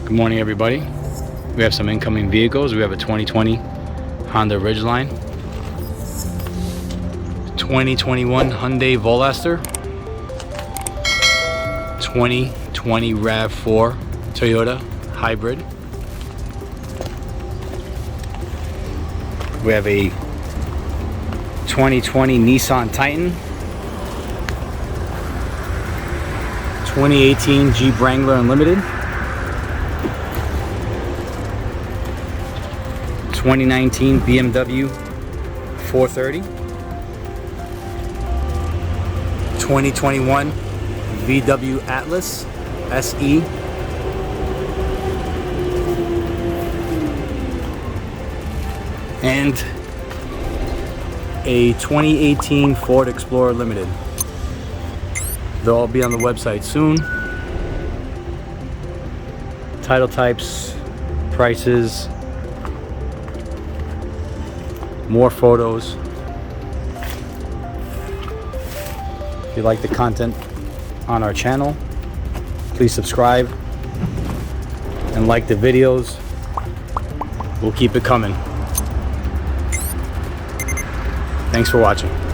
Good morning, everybody. We have some incoming vehicles. We have a 2020 Honda Ridgeline, 2021 Hyundai Veloster, 2020 RAV4 Toyota Hybrid. We have a 2020 Nissan Titan, 2018 Jeep Wrangler Unlimited, 2019 BMW 430, 2021 VW Atlas SE, and a 2018 Ford Explorer Limited. They'll all be on the website soon. Title types, prices, more photos. If you like the content on our channel, please subscribe and like the videos. We'll keep it coming. Thanks for watching.